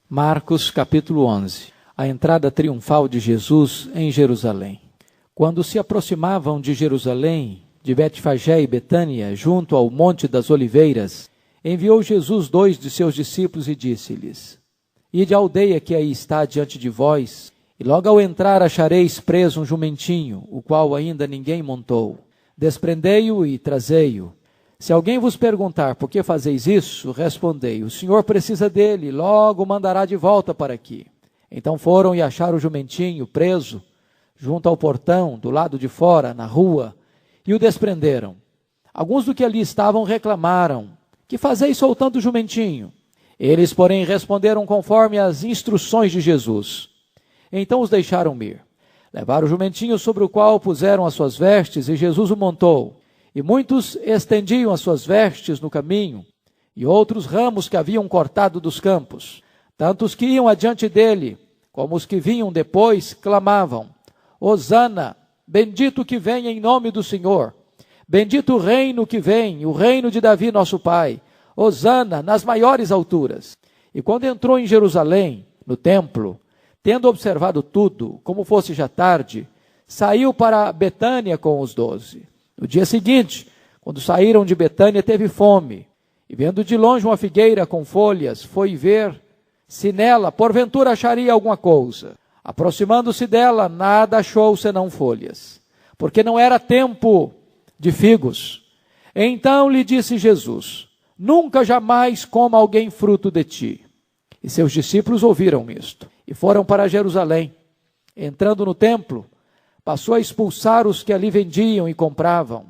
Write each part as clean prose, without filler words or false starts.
Marcos capítulo 11. A entrada triunfal de Jesus em Jerusalém. Quando se aproximavam de Jerusalém, de Betfagé e Betânia, junto ao Monte das Oliveiras, enviou Jesus 2 de seus discípulos e disse-lhes: Ide à aldeia que aí está diante de vós, e logo ao entrar achareis preso um jumentinho, o qual ainda ninguém montou. Desprendei-o e trazei-o. Se alguém vos perguntar por que fazeis isso, respondei: o Senhor precisa dele, logo o mandará de volta para aqui. Então foram e acharam o jumentinho preso, junto ao portão, do lado de fora, na rua, e o desprenderam. Alguns do que ali estavam reclamaram: que fazeis soltando o jumentinho? Eles, porém, responderam conforme as instruções de Jesus. Então os deixaram ir. Levaram o jumentinho sobre o qual puseram as suas vestes, e Jesus o montou. E muitos estendiam as suas vestes no caminho, e outros ramos que haviam cortado dos campos. Tanto os que iam adiante dele, como os que vinham depois, clamavam: Hosana, bendito que vem em nome do Senhor. Bendito o reino que vem, o reino de Davi nosso pai. Hosana, nas maiores alturas. E quando entrou em Jerusalém, no templo, tendo observado tudo, como fosse já tarde, saiu para Betânia com os 12. No dia seguinte, quando saíram de Betânia, teve fome, e vendo de longe uma figueira com folhas, foi ver se nela, porventura, acharia alguma coisa. Aproximando-se dela, nada achou senão folhas, porque não era tempo de figos. Então lhe disse Jesus: nunca jamais coma alguém fruto de ti. E seus discípulos ouviram isto, e foram para Jerusalém. Entrando no templo, passou a expulsar os que ali vendiam e compravam.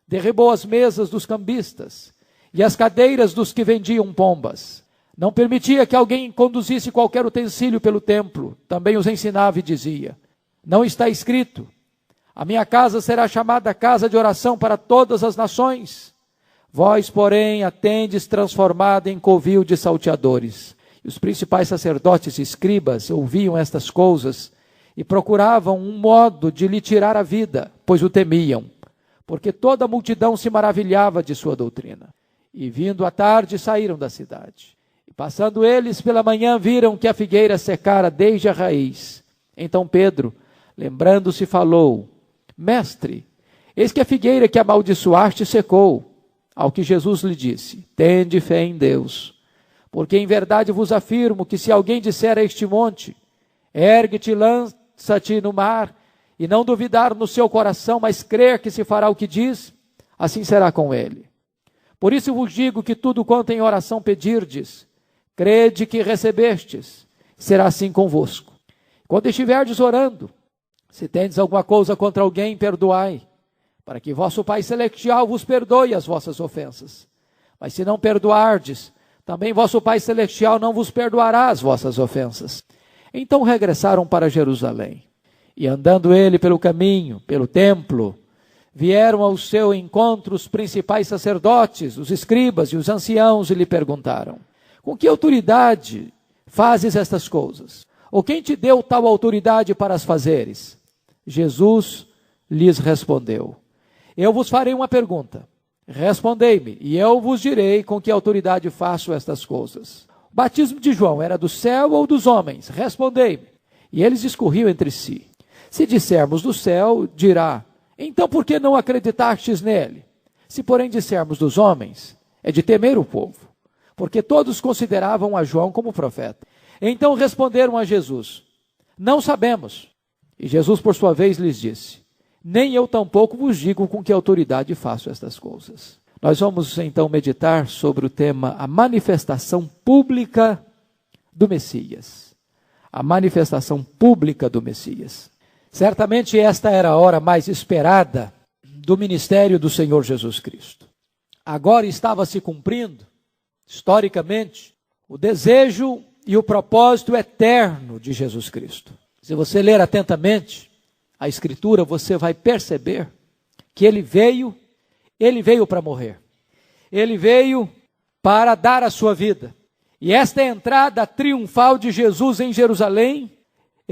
Derribou as mesas dos cambistas e as cadeiras dos que vendiam pombas. Não permitia que alguém conduzisse qualquer utensílio pelo templo. Também os ensinava e dizia: não está escrito: a minha casa será chamada casa de oração para todas as nações? Vós, porém, a tendes transformada em covil de salteadores. E os principais sacerdotes e escribas ouviam estas coisas e procuravam um modo de lhe tirar a vida, pois o temiam, porque toda a multidão se maravilhava de sua doutrina. E vindo à tarde, saíram da cidade. E passando eles pela manhã, viram que a figueira secara desde a raiz. Então Pedro, lembrando-se, falou: Mestre, eis que a figueira que amaldiçoaste secou. Ao que Jesus lhe disse: tende fé em Deus, porque em verdade vos afirmo que se alguém disser a este monte: ergue-te, lança-te no mar, e não duvidar no seu coração, mas crer que se fará o que diz, assim será com ele. Por isso vos digo que tudo quanto em oração pedirdes, crede que recebestes, será assim convosco. Quando estiverdes orando, se tendes alguma coisa contra alguém, perdoai, para que vosso Pai Celestial vos perdoe as vossas ofensas. Mas se não perdoardes, também vosso Pai Celestial não vos perdoará as vossas ofensas. Então regressaram para Jerusalém. E andando ele pelo caminho, pelo templo, vieram ao seu encontro os principais sacerdotes, os escribas e os anciãos, e lhe perguntaram: com que autoridade fazes estas coisas? Ou quem te deu tal autoridade para as fazeres? Jesus lhes respondeu: eu vos farei uma pergunta. Respondei-me, e eu vos direi com que autoridade faço estas coisas. O batismo de João era do céu ou dos homens? Respondei-me. E eles discorriam entre si. Se dissermos do céu, dirá: então por que não acreditastes nele? Se porém dissermos dos homens, é de temer o povo, porque todos consideravam a João como profeta. Então responderam a Jesus: não sabemos. E Jesus, por sua vez, lhes disse: nem eu tampouco vos digo com que autoridade faço estas coisas. Nós vamos então meditar sobre o tema: a manifestação pública do Messias. A manifestação pública do Messias. Certamente esta era a hora mais esperada do ministério do Senhor Jesus Cristo. Agora estava se cumprindo, historicamente, o desejo e o propósito eterno de Jesus Cristo. Se você ler atentamente a Escritura, você vai perceber que ele veio para morrer. Ele veio para dar a sua vida. E esta entrada triunfal de Jesus em Jerusalém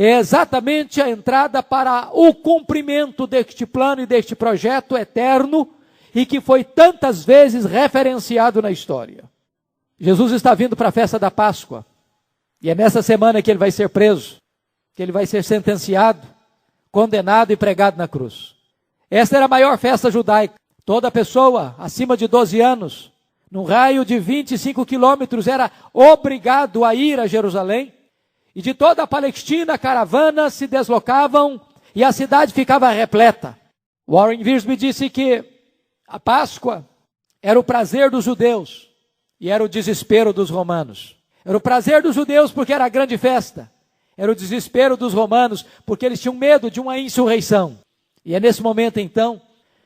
é exatamente a entrada para o cumprimento deste plano e deste projeto eterno e que foi tantas vezes referenciado na história. Jesus está vindo para a festa da Páscoa. E é nessa semana que ele vai ser preso, que ele vai ser sentenciado, condenado e pregado na cruz. Esta era a maior festa judaica. Toda pessoa acima de 12 anos, num raio de 25 quilômetros, era obrigado a ir a Jerusalém. E de toda a Palestina, caravanas se deslocavam e a cidade ficava repleta. Warren Wiersbe disse que a Páscoa era o prazer dos judeus e era o desespero dos romanos. Era o prazer dos judeus porque era a grande festa. Era o desespero dos romanos porque eles tinham medo de uma insurreição. E é nesse momento, então,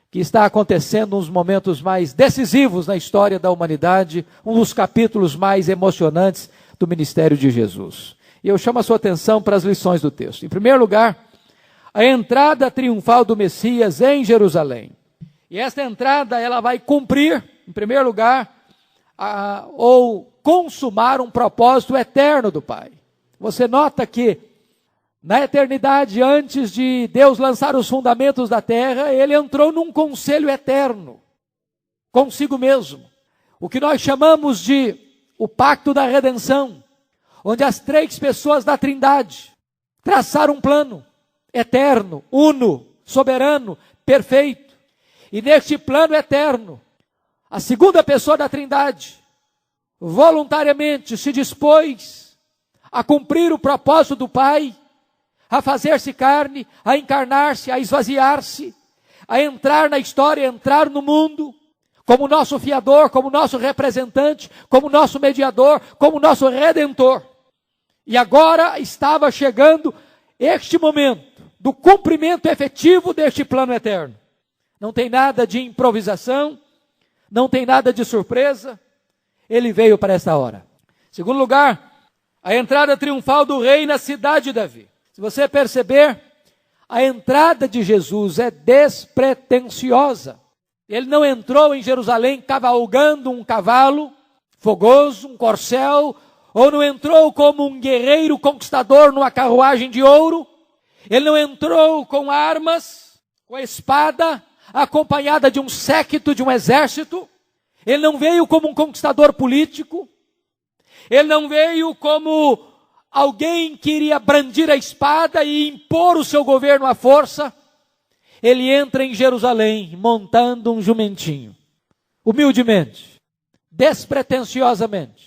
que está acontecendo um dos momentos mais decisivos na história da humanidade, um dos capítulos mais emocionantes do ministério de Jesus. E eu chamo a sua atenção para as lições do texto. Em primeiro lugar, a entrada triunfal do Messias em Jerusalém. E esta entrada, ela vai cumprir, em primeiro lugar, ou consumar um propósito eterno do Pai. Você nota que, na eternidade, antes de Deus lançar os fundamentos da terra, ele entrou num conselho eterno, consigo mesmo. O que nós chamamos de o pacto da redenção, onde as três pessoas da Trindade traçaram um plano eterno, uno, soberano, perfeito. E neste plano eterno, a segunda pessoa da Trindade, voluntariamente se dispôs a cumprir o propósito do Pai, a fazer-se carne, a encarnar-se, a esvaziar-se, a entrar na história, a entrar no mundo, como nosso fiador, como nosso representante, como nosso mediador, como nosso redentor. E agora estava chegando este momento do cumprimento efetivo deste plano eterno. Não tem nada de improvisação, não tem nada de surpresa, ele veio para esta hora. Segundo lugar, a entrada triunfal do rei na cidade de Davi. Se você perceber, a entrada de Jesus é despretensiosa. Ele não entrou em Jerusalém cavalgando um cavalo fogoso, um corcel, ou não entrou como um guerreiro conquistador numa carruagem de ouro. Ele não entrou com armas, com a espada, acompanhada de um séquito, de um exército. Ele não veio como um conquistador político. Ele não veio como alguém que iria brandir a espada e impor o seu governo à força. Ele entra em Jerusalém montando um jumentinho, humildemente, despretensiosamente,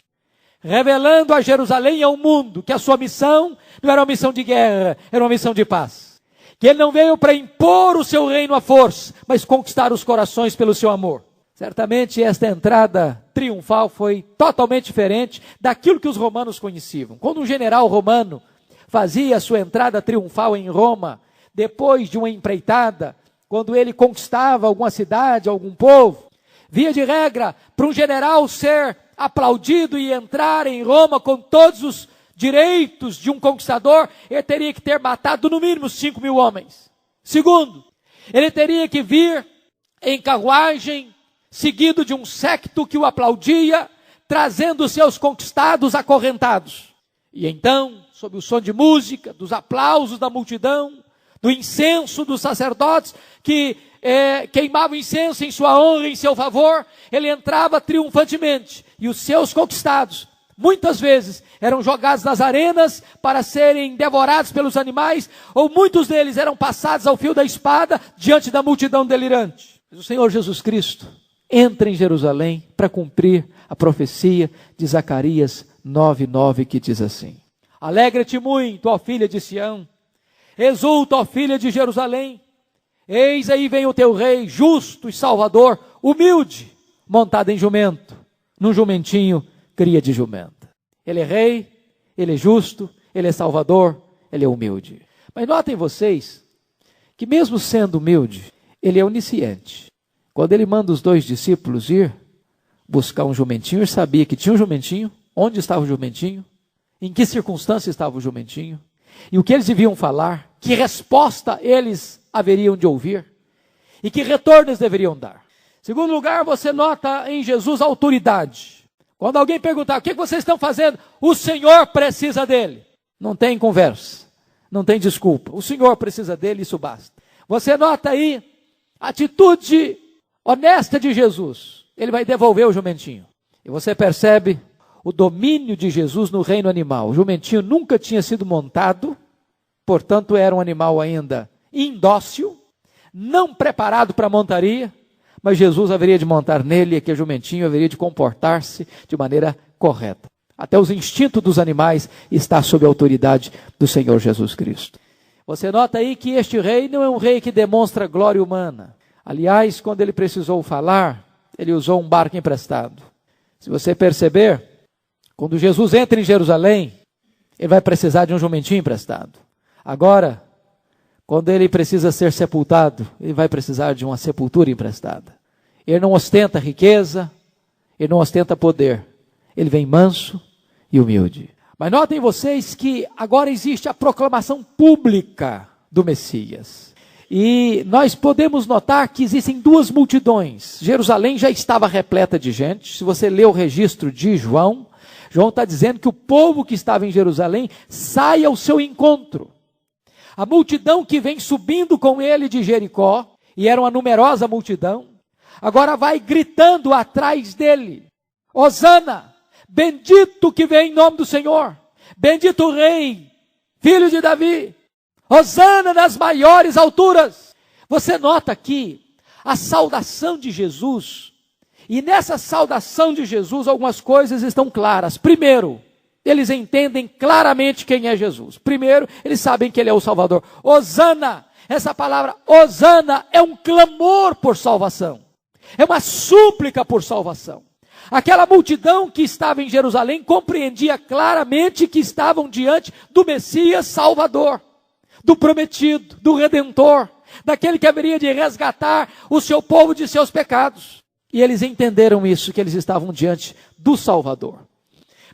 revelando a Jerusalém e ao mundo que a sua missão não era uma missão de guerra, era uma missão de paz. Que ele não veio para impor o seu reino à força, mas conquistar os corações pelo seu amor. Certamente esta entrada triunfal foi totalmente diferente daquilo que os romanos conheciam. Quando um general romano fazia a sua entrada triunfal em Roma, depois de uma empreitada, quando ele conquistava alguma cidade, algum povo, via de regra, para um general ser aplaudido e entrar em Roma com todos os direitos de um conquistador, ele teria que ter matado no mínimo 5.000 homens. Segundo, ele teria que vir em carruagem, seguido de um séquito que o aplaudia, trazendo seus conquistados acorrentados. E então, sob o som de música, dos aplausos da multidão, do incenso dos sacerdotes que queimavam incenso em sua honra, em seu favor, ele entrava triunfantemente. E os seus conquistados, muitas vezes, eram jogados nas arenas para serem devorados pelos animais, ou muitos deles eram passados ao fio da espada diante da multidão delirante. Mas o Senhor Jesus Cristo entra em Jerusalém para cumprir a profecia de Zacarias 9:9, que diz assim: Alegra-te muito, ó filha de Sião, exulta, ó filha de Jerusalém, eis aí vem o teu rei, justo e salvador, humilde, montado em jumento, num jumentinho, cria de jumenta. Ele é rei, ele é justo, ele é salvador, ele é humilde. Mas notem vocês, que mesmo sendo humilde, ele é onisciente. Quando ele manda os 2 discípulos ir buscar um jumentinho, ele sabia que tinha um jumentinho, onde estava o jumentinho, em que circunstância estava o jumentinho, e o que eles deviam falar, que resposta eles haveriam de ouvir, e que retorno eles deveriam dar. Segundo lugar, você nota em Jesus a autoridade. Quando alguém perguntar, o que vocês estão fazendo? O Senhor precisa dele. Não tem conversa, não tem desculpa. O Senhor precisa dele, isso basta. Você nota aí a atitude honesta de Jesus. Ele vai devolver o jumentinho. E você percebe o domínio de Jesus no reino animal. O jumentinho nunca tinha sido montado, portanto era um animal ainda indócil, não preparado para a montaria, mas Jesus haveria de montar nele e aquele jumentinho haveria de comportar-se de maneira correta. Até os instintos dos animais está sob a autoridade do Senhor Jesus Cristo. Você nota aí que este rei não é um rei que demonstra glória humana. Aliás, quando ele precisou falar, ele usou um barco emprestado. Se você perceber, quando Jesus entra em Jerusalém, ele vai precisar de um jumentinho emprestado. Agora, quando ele precisa ser sepultado, ele vai precisar de uma sepultura emprestada. Ele não ostenta riqueza, ele não ostenta poder. Ele vem manso e humilde. Mas notem vocês que agora existe a proclamação pública do Messias. E nós podemos notar que existem duas multidões. Jerusalém já estava repleta de gente. Se você ler o registro de João, João está dizendo que o povo que estava em Jerusalém sai ao seu encontro. A multidão que vem subindo com ele de Jericó, e era uma numerosa multidão, agora vai gritando atrás dele: Hosana, bendito que vem em nome do Senhor, bendito o Rei, filho de Davi, Hosana nas maiores alturas. Você nota aqui a saudação de Jesus, e nessa saudação de Jesus algumas coisas estão claras. Primeiro, eles entendem claramente quem é Jesus. Primeiro, eles sabem que ele é o Salvador. Hosana, essa palavra Hosana é um clamor por salvação. É uma súplica por salvação. Aquela multidão que estava em Jerusalém compreendia claramente que estavam diante do Messias Salvador, do prometido, do Redentor, daquele que haveria de resgatar o seu povo de seus pecados. E eles entenderam isso, que eles estavam diante do Salvador.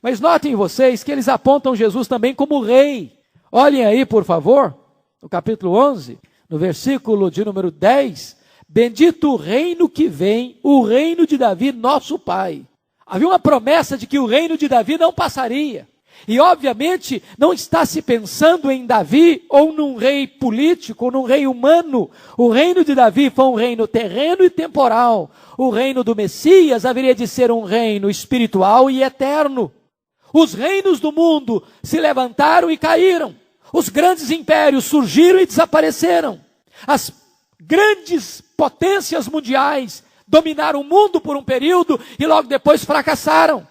Mas notem vocês que eles apontam Jesus também como rei. Olhem aí, por favor, no capítulo 11, no versículo de número 10, bendito o reino que vem, o reino de Davi, nosso pai. Havia uma promessa de que o reino de Davi não passaria. E obviamente não está se pensando em Davi ou num rei político, ou num rei humano. O reino de Davi foi um reino terreno e temporal. O reino do Messias haveria de ser um reino espiritual e eterno. Os reinos do mundo se levantaram e caíram. Os grandes impérios surgiram e desapareceram. As grandes potências mundiais dominaram o mundo por um período e logo depois fracassaram.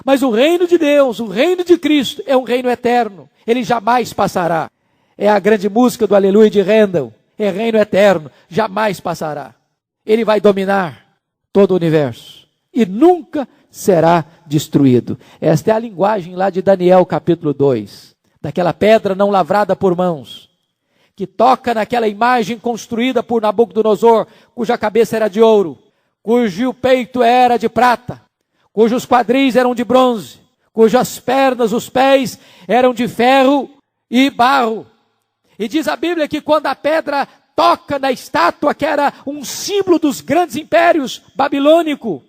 Mas o reino de Deus, o reino de Cristo, é um reino eterno. Ele jamais passará. É a grande música do Aleluia de Handel. É reino eterno, jamais passará. Ele vai dominar todo o universo e nunca será destruído. Esta é a linguagem lá de Daniel capítulo 2. Daquela pedra não lavrada por mãos, que toca naquela imagem construída por Nabucodonosor, cuja cabeça era de ouro, cujo peito era de prata, cujos quadris eram de bronze, cujas pernas, os pés, eram de ferro e barro. E diz a Bíblia que quando a pedra toca na estátua, que era um símbolo dos grandes impérios, babilônico,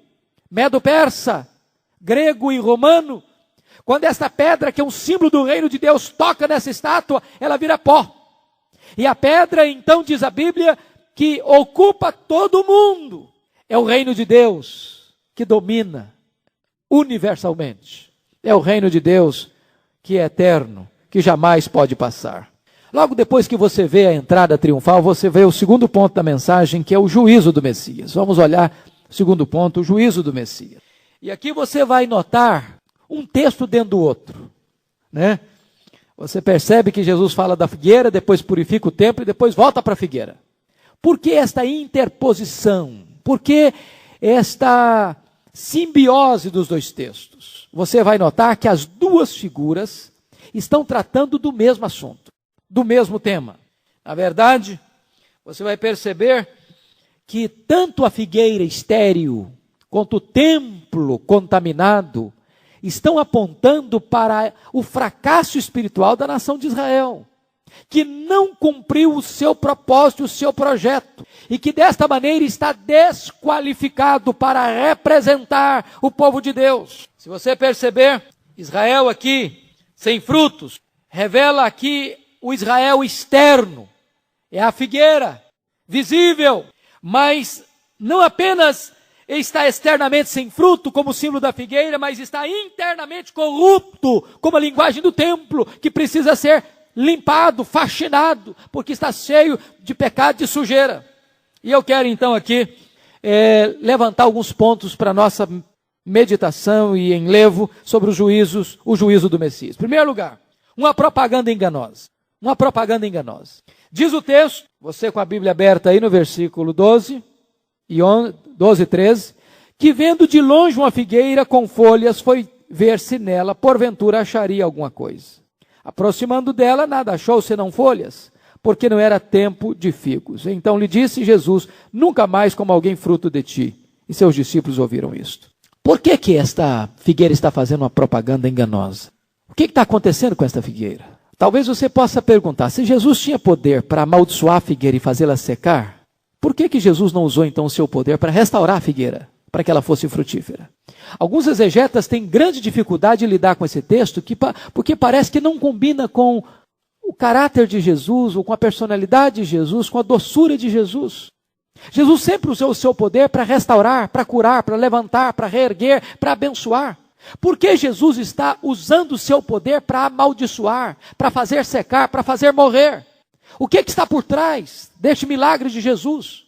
medo-persa, grego e romano, quando esta pedra, que é um símbolo do reino de Deus, toca nessa estátua, ela vira pó. E a pedra, então, diz a Bíblia, que ocupa todo o mundo. É o reino de Deus que domina universalmente. É o reino de Deus que é eterno, que jamais pode passar. Logo depois que você vê a entrada triunfal, você vê o segundo ponto da mensagem, que é o juízo do Messias. Vamos olhar o segundo ponto, o juízo do Messias. E aqui você vai notar um texto dentro do outro, né? Você percebe que Jesus fala da figueira, depois purifica o templo e depois volta para a figueira. Por que esta interposição? Por que esta simbiose dos dois textos? Você vai notar que as duas figuras estão tratando do mesmo assunto, do mesmo tema. Na verdade, você vai perceber que tanto a figueira estéril quanto o templo contaminado estão apontando para o fracasso espiritual da nação de Israel, que não cumpriu o seu propósito, o seu projeto, e que desta maneira está desqualificado para representar o povo de Deus. Se você perceber, Israel aqui, sem frutos, revela aqui o Israel externo, é a figueira, visível, mas não apenas está externamente sem fruto, como o símbolo da figueira, mas está internamente corrupto, como a linguagem do templo, que precisa ser limpado, faxinado, porque está cheio de pecado, de sujeira. E eu quero então aqui levantar alguns pontos para a nossa meditação e enlevo sobre o juízo do Messias. Em primeiro lugar, uma propaganda enganosa. Uma propaganda enganosa. Diz o texto, você com a Bíblia aberta aí no versículo 12 e 13, que vendo de longe uma figueira com folhas, foi ver se nela, porventura, acharia alguma coisa. Aproximando dela, nada achou senão folhas, porque não era tempo de figos. Então lhe disse Jesus, nunca mais como alguém fruto de ti. E seus discípulos ouviram isto. Por que esta figueira está fazendo uma propaganda enganosa? O que está acontecendo com esta figueira? Talvez você possa perguntar, se Jesus tinha poder para amaldiçoar a figueira e fazê-la secar, por que Jesus não usou então o seu poder para restaurar a figueira, para que ela fosse frutífera? Alguns exegetas têm grande dificuldade em lidar com esse texto, porque parece que não combina com o caráter de Jesus, ou com a personalidade de Jesus, com a doçura de Jesus. Jesus sempre usou o seu poder para restaurar, para curar, para levantar, para reerguer, para abençoar. Por que Jesus está usando o seu poder para amaldiçoar, para fazer secar, para fazer morrer? O que está por trás deste milagre de Jesus?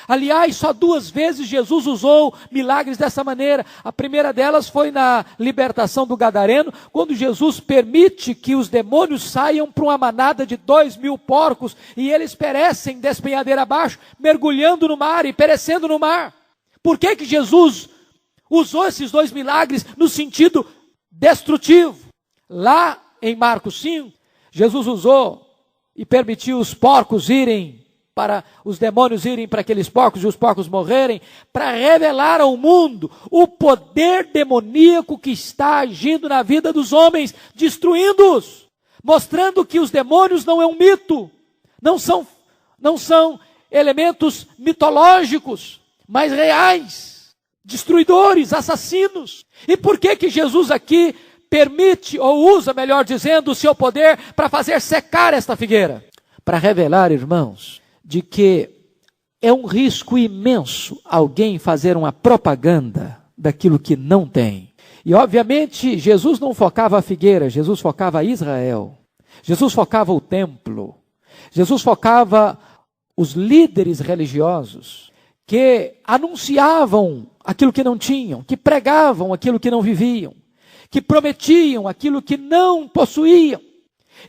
Aliás, só 2 vezes Jesus usou milagres dessa maneira. A primeira delas foi na libertação do Gadareno, quando Jesus permite que os demônios saiam para uma manada de 2.000 porcos e eles perecem despenhadeira abaixo, mergulhando no mar e perecendo no mar. Por que Jesus usou esses 2 milagres no sentido destrutivo? Lá em Marcos 5, Jesus usou e permitiu os porcos os demônios irem para aqueles porcos e os porcos morrerem, para revelar ao mundo o poder demoníaco que está agindo na vida dos homens, destruindo-os, mostrando que os demônios não é um mito, não são elementos mitológicos, mas reais, destruidores, assassinos. E por que Jesus aqui permite, ou usa, melhor dizendo, o seu poder para fazer secar esta figueira? Para revelar, irmãos, de que é um risco imenso alguém fazer uma propaganda daquilo que não tem. E obviamente Jesus não focava a figueira, Jesus focava Israel. Jesus focava o templo. Jesus focava os líderes religiosos que anunciavam aquilo que não tinham, que pregavam aquilo que não viviam, que prometiam aquilo que não possuíam.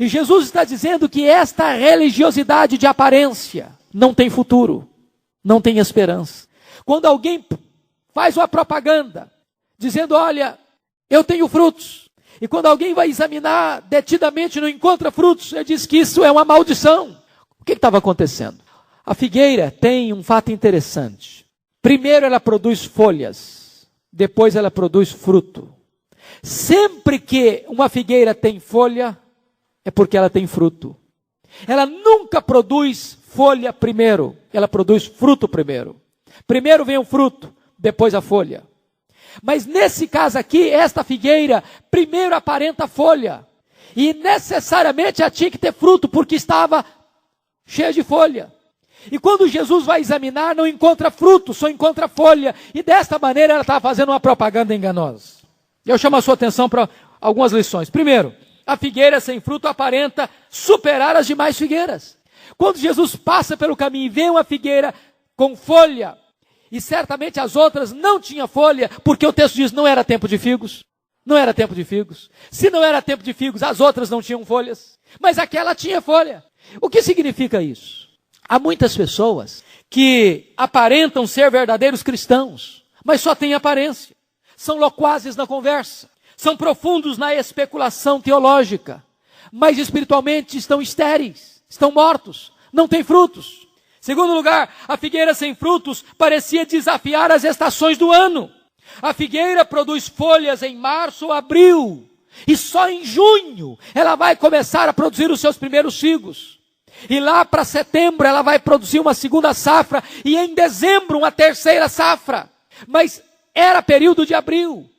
E Jesus está dizendo que esta religiosidade de aparência não tem futuro, não tem esperança. Quando alguém faz uma propaganda, dizendo, olha, eu tenho frutos, e quando alguém vai examinar detidamente e não encontra frutos, ele diz que isso é uma maldição. O que estava acontecendo? A figueira tem um fato interessante. Primeiro ela produz folhas, depois ela produz fruto. Sempre que uma figueira tem folha, é porque ela tem fruto. Ela nunca produz folha primeiro, ela produz fruto primeiro. Primeiro vem o fruto, depois a folha. Mas nesse caso aqui, esta figueira primeiro aparenta folha. E necessariamente ela tinha que ter fruto, porque estava cheia de folha. E quando Jesus vai examinar, não encontra fruto, só encontra folha. E desta maneira ela estava fazendo uma propaganda enganosa. Eu chamo a sua atenção para algumas lições. Primeiro, a figueira sem fruto aparenta superar as demais figueiras. Quando Jesus passa pelo caminho e vê uma figueira com folha, e certamente as outras não tinham folha, porque o texto diz não era tempo de figos. Não era tempo de figos. Se não era tempo de figos, as outras não tinham folhas. Mas aquela tinha folha. O que significa isso? Há muitas pessoas que aparentam ser verdadeiros cristãos, mas só têm aparência. São loquazes na conversa. São profundos na especulação teológica, mas espiritualmente estão estéreis, estão mortos, não têm frutos. Segundo lugar, a figueira sem frutos parecia desafiar as estações do ano. A figueira produz folhas em março ou abril, e só em junho ela vai começar a produzir os seus primeiros figos. E lá para setembro ela vai produzir uma segunda safra, e em dezembro uma terceira safra. Mas era período de abril.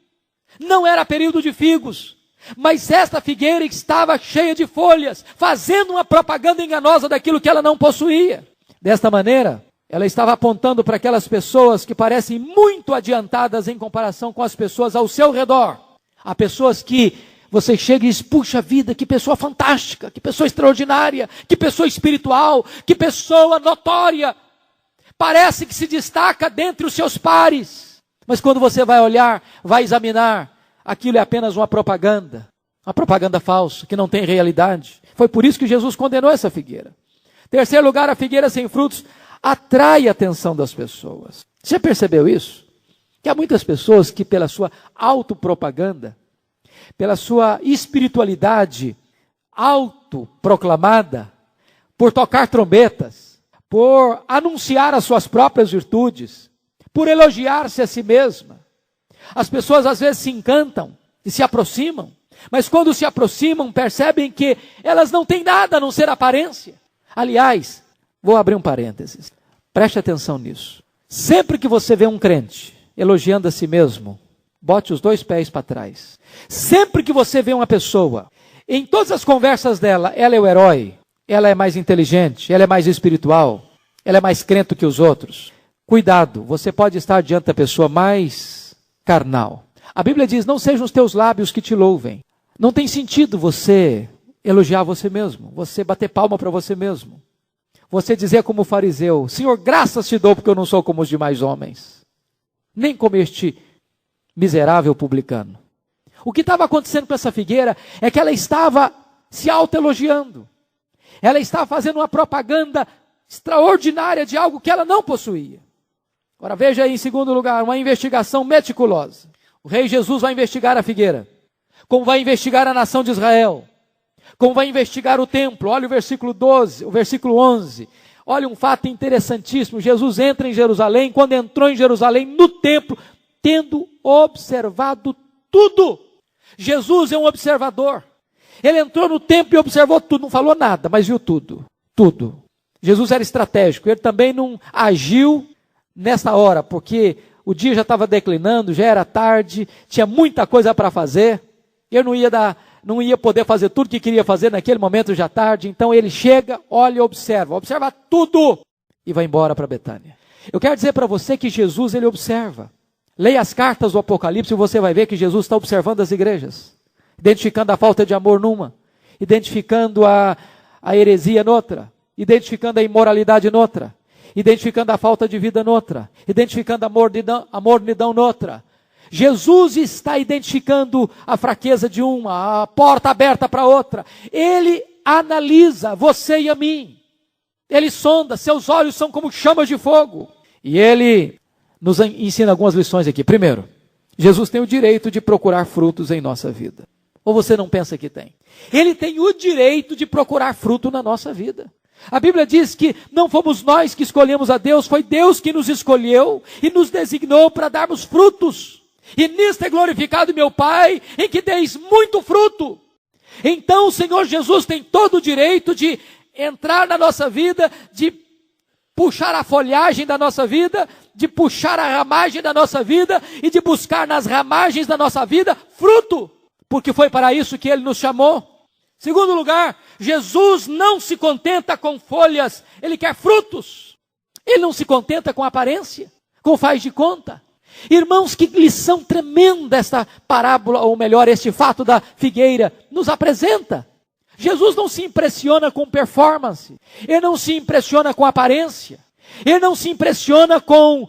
Não era período de figos, mas esta figueira estava cheia de folhas, fazendo uma propaganda enganosa daquilo que ela não possuía. Desta maneira, Ela estava apontando para aquelas pessoas que parecem muito adiantadas em comparação com as pessoas ao seu redor. Há pessoas que você chega e diz, puxa vida, que pessoa fantástica, que pessoa extraordinária, que pessoa espiritual, que pessoa notória. Parece que se destaca dentre os seus pares. Mas quando você vai olhar, vai examinar, aquilo é apenas uma propaganda falsa, que não tem realidade. Foi por isso que Jesus condenou essa figueira. Terceiro lugar, a figueira sem frutos atrai a atenção das pessoas. Você percebeu isso? Que há muitas pessoas que pela sua autopropaganda, pela sua espiritualidade autoproclamada, por tocar trombetas, por anunciar as suas próprias virtudes, por elogiar-se a si mesma. As pessoas às vezes se encantam e se aproximam, mas quando se aproximam percebem que elas não têm nada a não ser aparência. Aliás, vou abrir um parênteses, preste atenção nisso. Sempre que você vê um crente elogiando a si mesmo, bote os 2 pés para trás. Sempre que você vê uma pessoa, em todas as conversas dela, ela é o herói, ela é mais inteligente, ela é mais espiritual, ela é mais crente que os outros. Cuidado, você pode estar diante da pessoa mais carnal. A Bíblia diz, não sejam os teus lábios que te louvem. Não tem sentido você elogiar você mesmo, você bater palma para você mesmo. Você dizer como fariseu, Senhor, graças te dou porque eu não sou como os demais homens. Nem como este miserável publicano. O que estava acontecendo com essa figueira é que ela estava se autoelogiando. Ela estava fazendo uma propaganda extraordinária de algo que ela não possuía. Agora veja aí em segundo lugar, uma investigação meticulosa. O rei Jesus vai investigar a figueira, como vai investigar a nação de Israel, como vai investigar o templo. Olha o versículo 12, o versículo 11. Olha um fato interessantíssimo. Jesus entra em Jerusalém, quando entrou em Jerusalém, no templo, tendo observado tudo. Jesus é um observador. Ele entrou no templo e observou tudo, não falou nada, mas viu tudo. Tudo. Jesus era estratégico, ele também não agiu nessa hora, porque o dia já estava declinando, já era tarde, tinha muita coisa para fazer, eu não ia poder fazer tudo que queria fazer naquele momento já tarde, então ele chega, olha e observa tudo e vai embora para Betânia. Eu quero dizer para você que Jesus, ele observa. Leia as cartas do Apocalipse e você vai ver que Jesus está observando as igrejas, identificando a falta de amor numa, identificando a heresia noutra, identificando a imoralidade noutra, identificando a falta de vida noutra, identificando a mornidão noutra. Jesus está identificando a fraqueza de uma, a porta aberta para outra. Ele analisa você e a mim. Ele sonda, seus olhos são como chamas de fogo. E ele nos ensina algumas lições aqui. Primeiro, Jesus tem o direito de procurar frutos em nossa vida. Ou você não pensa que tem? Ele tem o direito de procurar fruto na nossa vida. A Bíblia diz que não fomos nós que escolhemos a Deus, foi Deus que nos escolheu e nos designou para darmos frutos. E nisto é glorificado meu Pai, em que deis muito fruto. Então o Senhor Jesus tem todo o direito de entrar na nossa vida, de puxar a folhagem da nossa vida, de puxar a ramagem da nossa vida e de buscar nas ramagens da nossa vida fruto. Porque foi para isso que Ele nos chamou. Segundo lugar, Jesus não se contenta com folhas, Ele quer frutos. Ele não se contenta com aparência, com faz de conta. Irmãos, que lição tremenda esta parábola, ou melhor, este fato da figueira nos apresenta. Jesus não se impressiona com performance, Ele não se impressiona com aparência, Ele não se impressiona com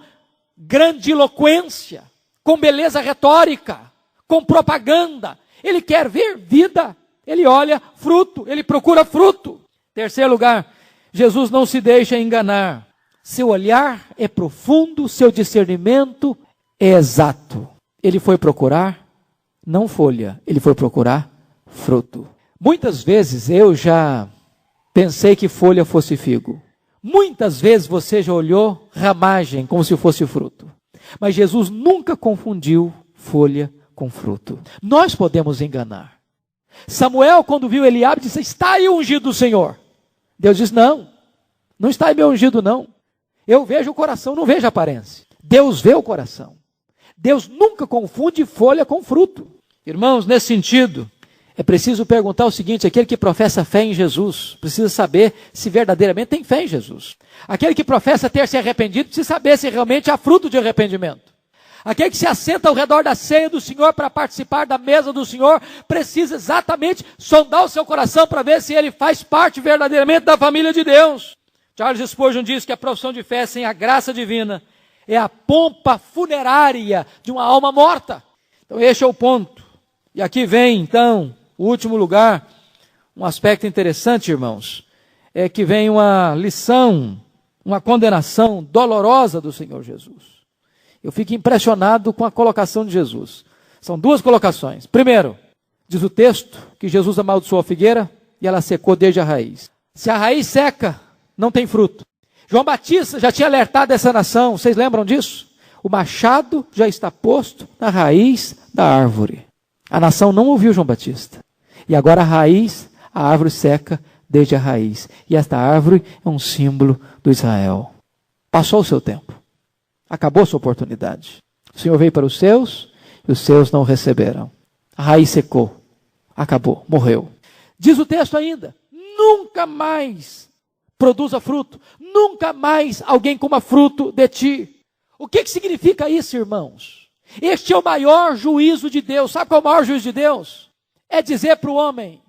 grandiloquência, com beleza retórica, com propaganda. Ele quer ver vida. Ele olha fruto, ele procura fruto. Terceiro lugar, Jesus não se deixa enganar. Seu olhar é profundo, seu discernimento é exato. Ele foi procurar, não folha, ele foi procurar fruto. Muitas vezes eu já pensei que folha fosse figo. Muitas vezes você já olhou ramagem como se fosse fruto. Mas Jesus nunca confundiu folha com fruto. Nós podemos enganar. Samuel, quando viu Eliabe, disse, está aí o ungido do Senhor. Deus diz, não está aí meu ungido não. Eu vejo o coração, não vejo a aparência. Deus vê o coração. Deus nunca confunde folha com fruto. Irmãos, nesse sentido, É preciso perguntar o seguinte: aquele que professa fé em Jesus precisa saber se verdadeiramente tem fé em Jesus. Aquele que professa ter se arrependido precisa saber se realmente há fruto de arrependimento. Aquele que se assenta ao redor da ceia do Senhor para participar da mesa do Senhor precisa exatamente sondar o seu coração para ver se ele faz parte verdadeiramente da família de Deus. Charles Spurgeon diz que a profissão de fé sem a graça divina é a pompa funerária de uma alma morta. Então este é o ponto. E aqui vem então o último lugar, um aspecto interessante, irmãos, é que vem uma lição, uma condenação dolorosa do Senhor Jesus. Eu fico impressionado com a colocação de Jesus. São duas colocações. Primeiro, diz o texto que Jesus amaldiçoou a figueira e ela secou desde a raiz. Se a raiz seca, não tem fruto. João Batista já tinha alertado essa nação, vocês lembram disso? O machado já está posto na raiz da árvore. A nação não ouviu João Batista. E agora a árvore seca desde a raiz. E esta árvore é um símbolo do Israel. Passou o seu tempo. Acabou a sua oportunidade. O Senhor veio para os seus e os seus não o receberam. A raiz secou. Acabou, morreu. Diz o texto ainda: nunca mais produza fruto. Nunca mais alguém coma fruto de ti. O que significa isso, irmãos? Este é o maior juízo de Deus. Sabe qual é o maior juízo de Deus? É dizer para o homem: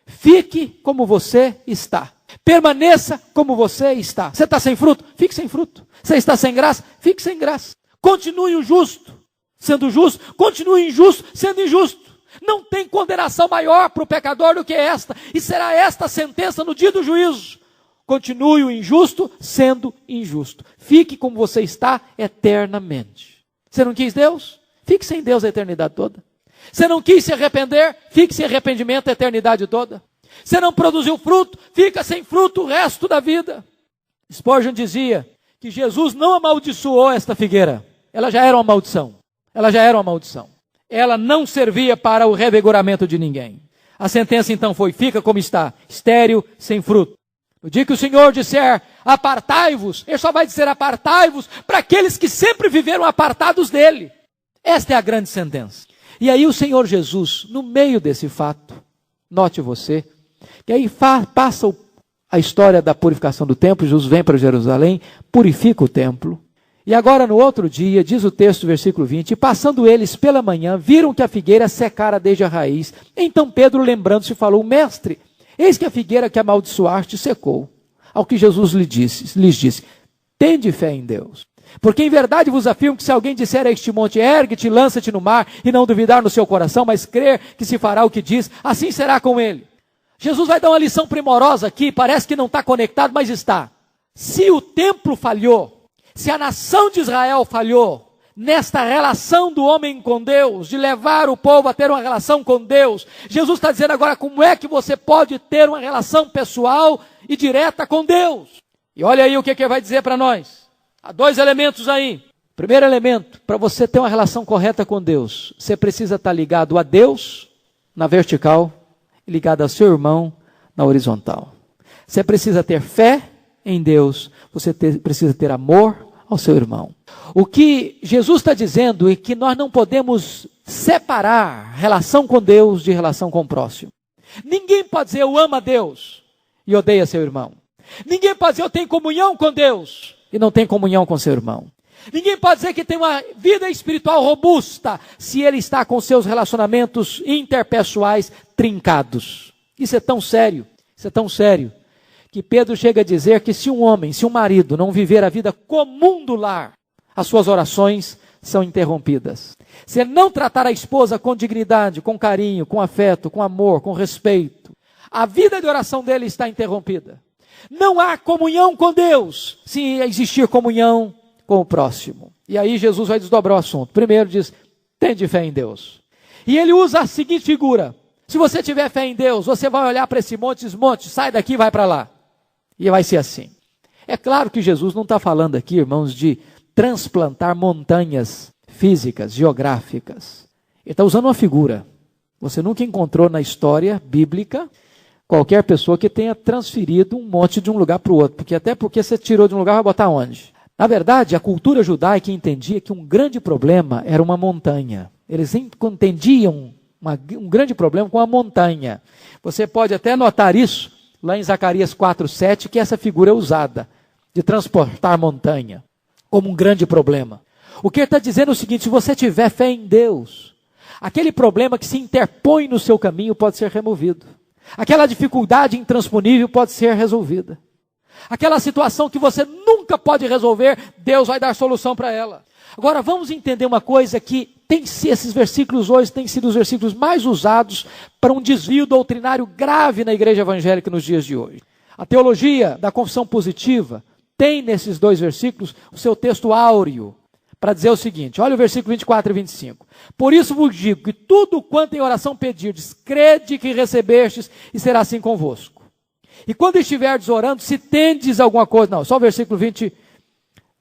fique como você está. Permaneça como você está. Você está sem fruto? Fique sem fruto. Você está sem graça? Fique sem graça. Continue o justo sendo justo. Continue injusto sendo injusto. Não tem condenação maior para o pecador do que esta. E será esta a sentença no dia do juízo. Continue o injusto sendo injusto. Fique como você está eternamente. Você não quis Deus? Fique sem Deus a eternidade toda. Você não quis se arrepender? Fique sem arrependimento a eternidade toda. Você não produziu fruto? Fica sem fruto o resto da vida. Spurgeon dizia que Jesus não amaldiçoou esta figueira. Ela já era uma maldição. Ela já era uma maldição. Ela não servia para o revigoramento de ninguém. A sentença então foi: fica como está, estéril, sem fruto. No dia que o Senhor disser apartai-vos, Ele só vai dizer apartai-vos para aqueles que sempre viveram apartados dEle. Esta é a grande sentença. E aí o Senhor Jesus, no meio desse fato, note você, que aí passa a história da purificação do templo. Jesus vem para Jerusalém, purifica o templo. E agora no outro dia, diz o texto, versículo 20, e passando eles pela manhã, viram que a figueira secara desde a raiz. Então Pedro, lembrando-se, falou: mestre, eis que a figueira que amaldiçoaste secou. Ao que Jesus lhes disse: tende fé em Deus. Porque em verdade vos afirmo que se alguém disser a este monte: ergue-te, lança-te no mar, e não duvidar no seu coração, mas crer que se fará o que diz, assim será com ele. Jesus vai dar uma lição primorosa aqui, parece que não está conectado, mas está. Se o templo falhou, se a nação de Israel falhou, nesta relação do homem com Deus, de levar o povo a ter uma relação com Deus, Jesus está dizendo agora como é que você pode ter uma relação pessoal e direta com Deus. E olha aí o que ele vai dizer para nós. Há dois elementos aí. Primeiro elemento: para você ter uma relação correta com Deus, você precisa estar ligado a Deus na vertical e ligado ao seu irmão na horizontal. Você precisa ter fé em Deus, você precisa ter amor ao seu irmão. O que Jesus está dizendo é que nós não podemos separar relação com Deus de relação com o próximo. Ninguém pode dizer eu amo a Deus e odeia seu irmão. Ninguém pode dizer eu tenho comunhão com Deus e não tem comunhão com seu irmão. Ninguém pode dizer que tem uma vida espiritual robusta se ele está com seus relacionamentos interpessoais trincados. Isso é tão sério, que Pedro chega a dizer que se um marido não viver a vida comum do lar, as suas orações são interrompidas. Se ele não tratar a esposa com dignidade, com carinho, com afeto, com amor, com respeito, a vida de oração dele está interrompida. Não há comunhão com Deus se existir comunhão com o próximo. E aí Jesus vai desdobrar o assunto. Primeiro diz: tende fé em Deus. E ele usa a seguinte figura: se você tiver fé em Deus, você vai olhar para esse monte e diz: monte, sai daqui e vai para lá. E vai ser assim. É claro que Jesus não está falando aqui, irmãos, de transplantar montanhas físicas, geográficas. Ele está usando uma figura. Você nunca encontrou na história bíblica qualquer pessoa que tenha transferido um monte de um lugar para o outro. Porque você tirou de um lugar, vai botar onde? Na verdade, a cultura judaica entendia que um grande problema era uma montanha. Eles entendiam um grande problema com a montanha. Você pode até notar isso lá em Zacarias 4:7, que essa figura é usada, de transportar montanha, como um grande problema. O que ele está dizendo é o seguinte: se você tiver fé em Deus, aquele problema que se interpõe no seu caminho pode ser removido. Aquela dificuldade intransponível pode ser resolvida. Aquela situação que você nunca pode resolver, Deus vai dar solução para ela. Agora vamos entender uma coisa que esses versículos hoje têm sido os versículos mais usados para um desvio doutrinário grave na igreja evangélica nos dias de hoje. A teologia da confissão positiva tem nesses dois versículos o seu texto áureo para dizer o seguinte: olha o versículo 24 e 25. Por isso vos digo que tudo quanto em oração pedirdes, crede que recebestes e será assim convosco. E quando estiverdes orando, se tendes alguma coisa... Não, só o versículo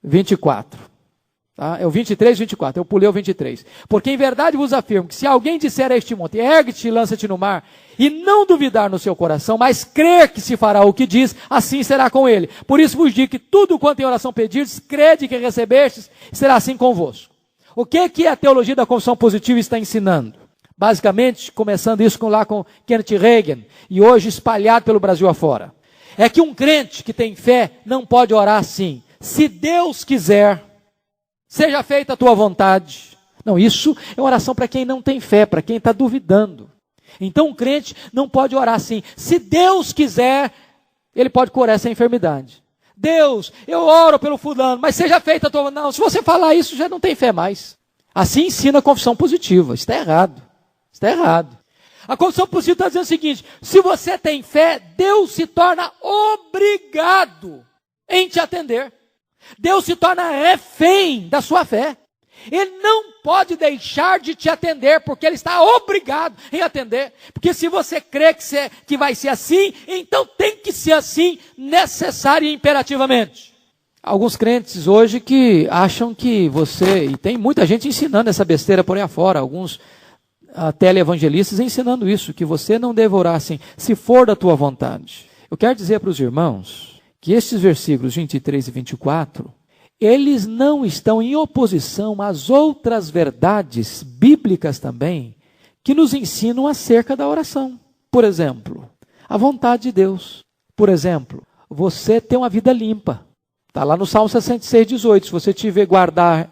24. Tá? É o 23 e 24, eu pulei o 23. Porque em verdade vos afirmo que se alguém disser a este monte, ergue-te e lança-te no mar, e não duvidar no seu coração, mas crer que se fará o que diz, assim será com ele. Por isso vos digo que tudo quanto em oração pedirdes, crede que recebestes, e será assim convosco. O que a teologia da confissão positiva está ensinando? Basicamente, começando isso com Kenneth Reagan, e hoje espalhado pelo Brasil afora. É que um crente que tem fé não pode orar assim: se Deus quiser, seja feita a tua vontade. Não, isso é uma oração para quem não tem fé, para quem está duvidando. Então um crente não pode orar assim: se Deus quiser, ele pode curar essa enfermidade. Deus, eu oro pelo fulano, mas seja feita a tua vontade. Não, se você falar isso, já não tem fé mais. Assim ensina a confissão positiva. Está errado. Está errado. A confissão positiva está dizendo o seguinte: se você tem fé, Deus se torna obrigado em te atender. Deus se torna refém da sua fé. Ele não pode deixar de te atender, porque Ele está obrigado em atender. Porque se você crê que vai ser assim, então tem que ser assim, necessário e imperativamente. Alguns crentes hoje que acham que e tem muita gente ensinando essa besteira por aí afora, alguns teleevangelistas ensinando isso, que você não deve orar assim, se for da tua vontade. Eu quero dizer para os irmãos que estes versículos 23 e 24, eles não estão em oposição às outras verdades bíblicas também, que nos ensinam acerca da oração. Por exemplo, a vontade de Deus. Por exemplo, você ter uma vida limpa. Está lá no Salmo 66, 18. Se você tiver guardar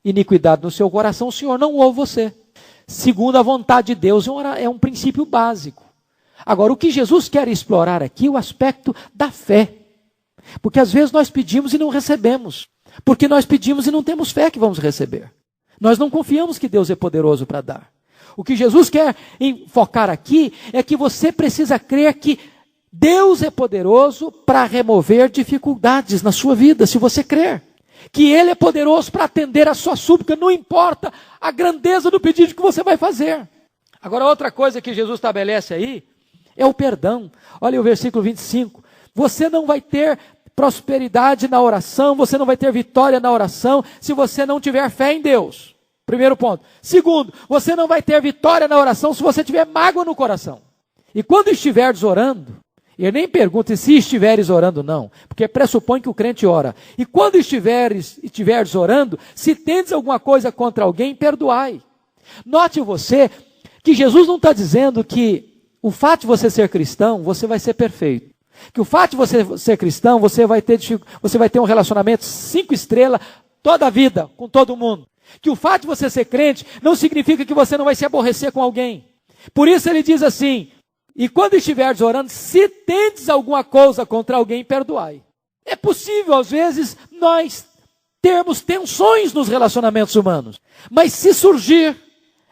iniquidade no seu coração, o Senhor não ouve você. Segundo a vontade de Deus, é um princípio básico. Agora, o que Jesus quer explorar aqui é o aspecto da fé. Porque às vezes nós pedimos e não recebemos. Porque nós pedimos e não temos fé que vamos receber. Nós não confiamos que Deus é poderoso para dar. O que Jesus quer enfocar aqui é que você precisa crer que Deus é poderoso para remover dificuldades na sua vida, se você crer. Que Ele é poderoso para atender a sua súplica, não importa a grandeza do pedido que você vai fazer. Agora, outra coisa que Jesus estabelece aí é o perdão. Olha o versículo 25. Você não vai ter prosperidade na oração, você não vai ter vitória na oração, se você não tiver fé em Deus. Primeiro ponto. Segundo, você não vai ter vitória na oração se você tiver mágoa no coração. E quando estiveres orando, eu nem pergunto se estiveres orando não, porque pressupõe que o crente ora. E quando estiveres orando, se tendes alguma coisa contra alguém, perdoai. Note você que Jesus não está dizendo que o fato de você ser cristão, você vai ser perfeito. Que o fato de você ser cristão, você vai ter um relacionamento 5 estrelas toda a vida, com todo mundo. Que o fato de você ser crente, não significa que você não vai se aborrecer com alguém. Por isso ele diz assim: e quando estiveres orando, se tendes alguma coisa contra alguém, perdoai. É possível, às vezes, nós termos tensões nos relacionamentos humanos. Mas se surgir,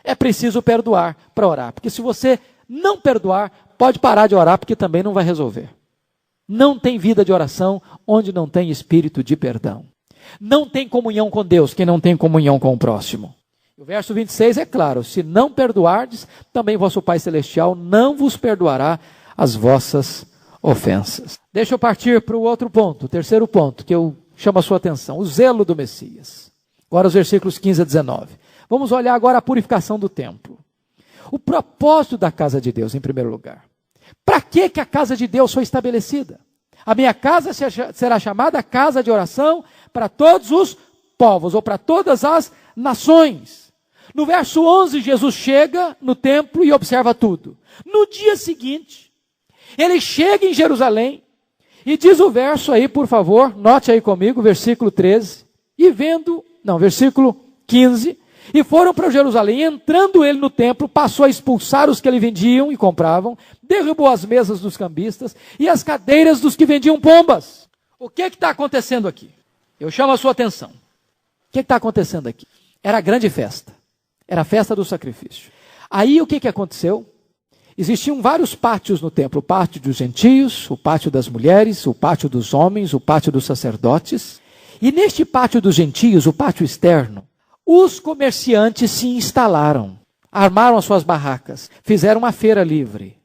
é preciso perdoar para orar. Porque se você não perdoar, pode parar de orar, porque também não vai resolver. Não tem vida de oração onde não tem espírito de perdão. Não tem comunhão com Deus quem não tem comunhão com o próximo. O verso 26 é claro: se não perdoardes, também vosso Pai Celestial não vos perdoará as vossas ofensas. Deixa eu partir para o outro ponto, o terceiro ponto, que eu chamo a sua atenção: o zelo do Messias. Agora os versículos 15 a 19. Vamos olhar agora a purificação do templo. O propósito da casa de Deus, em primeiro lugar. Para que a casa de Deus foi estabelecida? A minha casa será chamada casa de oração para todos os povos, ou para todas as nações. No verso 11, Jesus chega no templo e observa tudo. No dia seguinte, ele chega em Jerusalém e diz o verso aí, por favor, note aí comigo, versículo 13. Versículo 15. E foram para Jerusalém, entrando ele no templo, passou a expulsar os que lhe vendiam e compravam, derrubou as mesas dos cambistas e as cadeiras dos que vendiam pombas. O que está acontecendo aqui? Eu chamo a sua atenção. O que está acontecendo aqui? Era a grande festa. Era a festa do sacrifício. Aí o que aconteceu? Existiam vários pátios no templo. O pátio dos gentios, o pátio das mulheres, o pátio dos homens, o pátio dos sacerdotes. E neste pátio dos gentios, o pátio externo, os comerciantes se instalaram, armaram as suas barracas, fizeram uma feira livre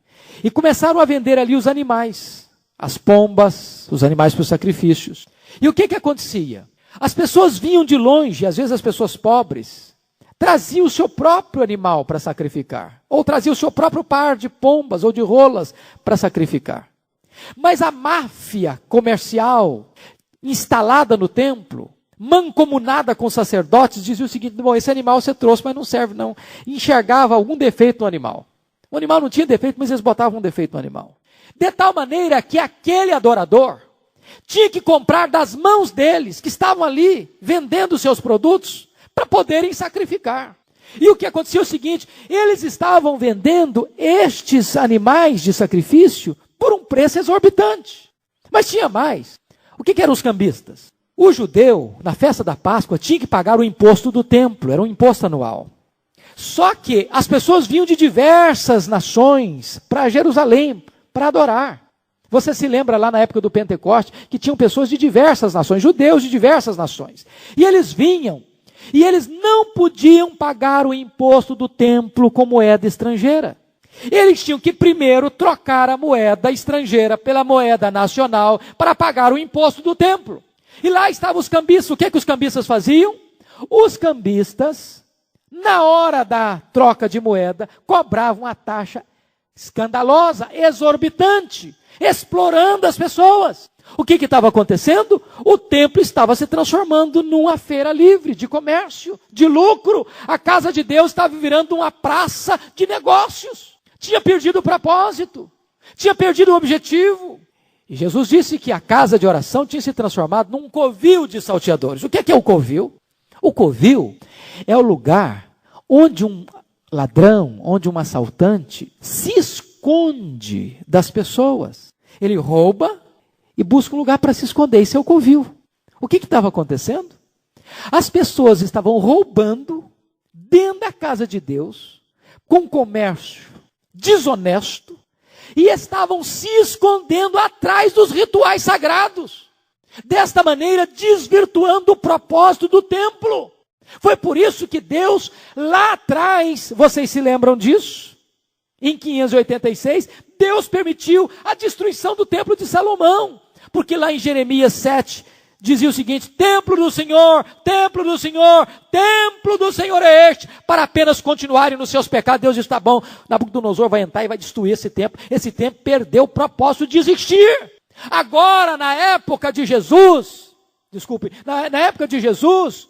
e começaram a vender ali os animais, as pombas, os animais para os sacrifícios. E o que acontecia? As pessoas vinham de longe, às vezes as pessoas pobres, traziam o seu próprio animal para sacrificar, ou traziam o seu próprio par de pombas ou de rolas para sacrificar. Mas a máfia comercial instalada no templo, mancomunada com os sacerdotes, dizia o seguinte: bom, esse animal você trouxe, mas não serve não. Enxergava algum defeito no animal. O animal não tinha defeito, mas eles botavam um defeito no animal. De tal maneira que aquele adorador tinha que comprar das mãos deles, que estavam ali vendendo seus produtos, para poderem sacrificar. E o que acontecia é o seguinte: eles estavam vendendo estes animais de sacrifício por um preço exorbitante. Mas tinha mais. O que eram os cambistas? O judeu, na festa da Páscoa, tinha que pagar o imposto do templo, era um imposto anual. Só que as pessoas vinham de diversas nações para Jerusalém, para adorar. Você se lembra lá na época do Pentecoste, que tinham pessoas de diversas nações, judeus de diversas nações. E eles vinham, e eles não podiam pagar o imposto do templo com moeda estrangeira. Eles tinham que primeiro trocar a moeda estrangeira pela moeda nacional para pagar o imposto do templo. E lá estavam os cambistas. O que os cambistas faziam? Os cambistas, na hora da troca de moeda, cobravam uma taxa escandalosa, exorbitante, explorando as pessoas. O que estava acontecendo? O templo estava se transformando numa feira livre de comércio, de lucro. A casa de Deus estava virando uma praça de negócios. Tinha perdido o propósito, tinha perdido o objetivo. E Jesus disse que a casa de oração tinha se transformado num covil de salteadores. O que é o covil? O covil é o lugar onde um ladrão, onde um assaltante se esconde das pessoas. Ele rouba e busca um lugar para se esconder. Isso é o covil. O que estava acontecendo? As pessoas estavam roubando dentro da casa de Deus, com comércio desonesto, e estavam se escondendo atrás dos rituais sagrados. Desta maneira, desvirtuando o propósito do templo. Foi por isso que Deus, lá atrás, vocês se lembram disso? Em 586, Deus permitiu a destruição do templo de Salomão. Porque lá em Jeremias 7, dizia o seguinte: templo do Senhor, templo do Senhor, templo do Senhor é este, para apenas continuarem nos seus pecados. Deus está bom, Nabucodonosor vai entrar e vai destruir esse templo. Esse templo perdeu o propósito de existir. Agora, na época de Jesus, na época de Jesus,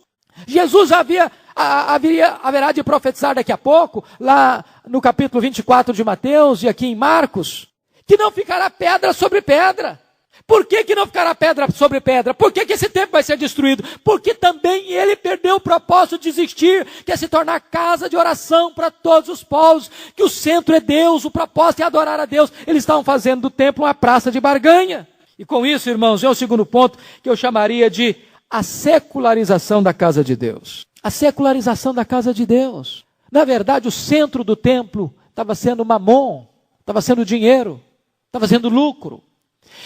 haverá de profetizar daqui a pouco, lá no capítulo 24 de Mateus e aqui em Marcos, que não ficará pedra sobre pedra. Por que não ficará pedra sobre pedra? Por que esse templo vai ser destruído? Porque também ele perdeu o propósito de existir, que é se tornar casa de oração para todos os povos, que o centro é Deus, o propósito é adorar a Deus. Eles estavam fazendo do templo uma praça de barganha. E com isso, irmãos, é o segundo ponto que eu chamaria de a secularização da casa de Deus. A secularização da casa de Deus. Na verdade, o centro do templo estava sendo mamon, estava sendo dinheiro, estava sendo lucro.